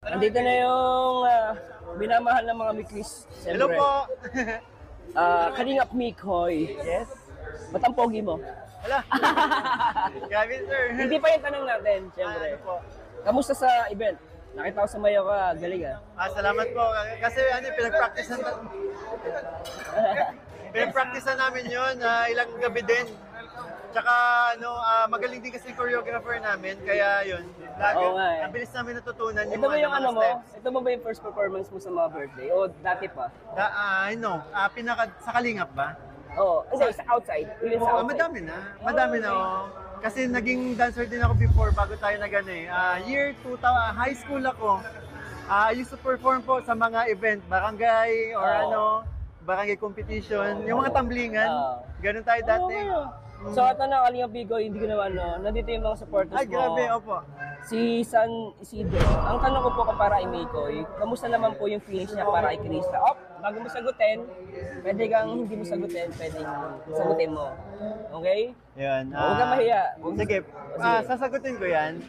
Andito na yung minamahal ng mga Mikris. Hello po! Kalingap Mikoy. Yes? Ba't ang pogi mo? Wala! Grabe, sir! Hindi pa yung tanong natin, siyempre. Ano po? Kamusta sa event? Nakita ko sa mayo ka, galing Salamat po. Kasi pinag-practice na namin yun, ilang gabi din. Tsaka magaling din kasi yung choreographer namin, kaya yun. Ang bilis namin natutunan Ito ba yung ano mo? Ito mo ba yung first performance mo sa mga birthday? O dati pa? Sa Kalingap ba? Oo, hindi, sa outside. Even sa outside. Madami na. Kasi naging dancer din ako before bago tayo year 2000, high school ako. I used to perform po sa mga event, barangay or barangay competition, yung mga tamblingan. Ganun tayo dati. So ito na, Kalingap Bigoy, hindi ko naman, nandito yung mga supporters mo. Ay, grabe, opo. Si San Isidro. Ang tanong ko po para kay Mikoy, kamusta naman po yung feelings niya para kay Krista? Bago mo sagutin, pwede kang hindi mo sagutin, pwede sagutin mo. Okay? Yan. Huwag kang mahiya. Sige. Sasagutin ko yan.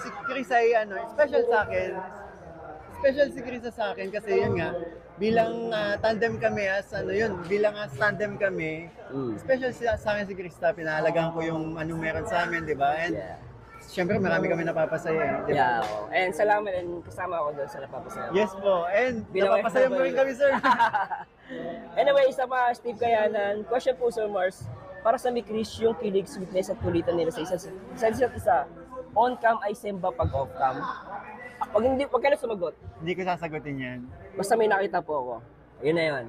Si Chris ay special sa akin. Special si Chris sa akin kasi yun nga, bilang tandem kami tandem kami, special sa akin si Krista, pinahalagaan ko yung anong meron sa amin, di ba? And siyempre marami kami napapasaya, di ba? Yeah. And salamat and kasama ako doon sa napapasaya. Yes po, and napapasaya mo rin kami, sir. Anyway, isa pa, Steve Kayanan, question po, Sir Mars, para sa Mikris, yung kilig, sweetness at kulitan nila sa isa't isa, on-cam ay semba pag off-cam. Pag ka na sumagot. Hindi ko sasagutin yan. Basta may nakita po ako. Yun na yun.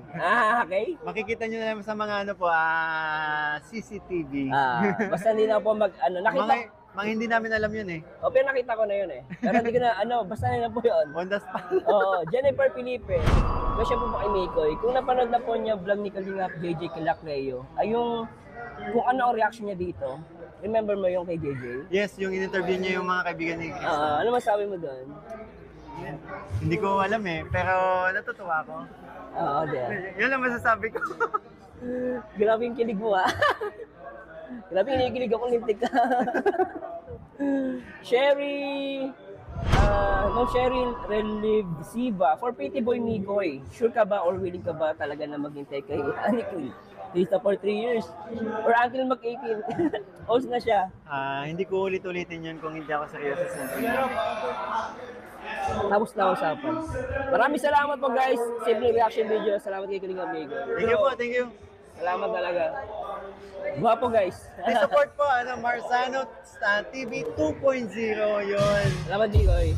Okay? Makikita nyo na naman sa mga CCTV. Basta hindi na po nakita. Mga hindi namin alam yun eh. Pero nakita ko na yun eh. Pero hindi ko na, basta na po yun. On the spot. Oo, Jennifer Felipe. Question po ba kay Mikoy, kung napanood na po niya vlog ni Kalingap JJ Kilacreo, ay yung, kung ano ang reaction niya dito, remember mo yung kay JJ? Yes, yung in-interview niya yung mga kaibigan ni Chris. Ano masabi mo doon? Hindi ko alam eh, pero natutuwa ako. Oo, Yun lang masasabi ko. Grabe yung kilig mo Grabe yung kilig ako, lintik ka. Sherry, Ma'am Cheryl Relivsiva, for Pretty Boy Mikoy, sure ka ba or willing ka ba talaga na maghintay kay Anikli? Krista for 3 years or until mag-18. Old na siya. Hindi ko ulit-ulitin yun kung hindi ako seryoso sa Tapos na usapan. Maraming salamat po guys. Simple reaction video. Salamat kay Kalingap Bigoy. Thank you po, thank you. Salamat talaga. Guwapo guys. May support po, Marzano TV 2.0 yun. Salamat Bigoy.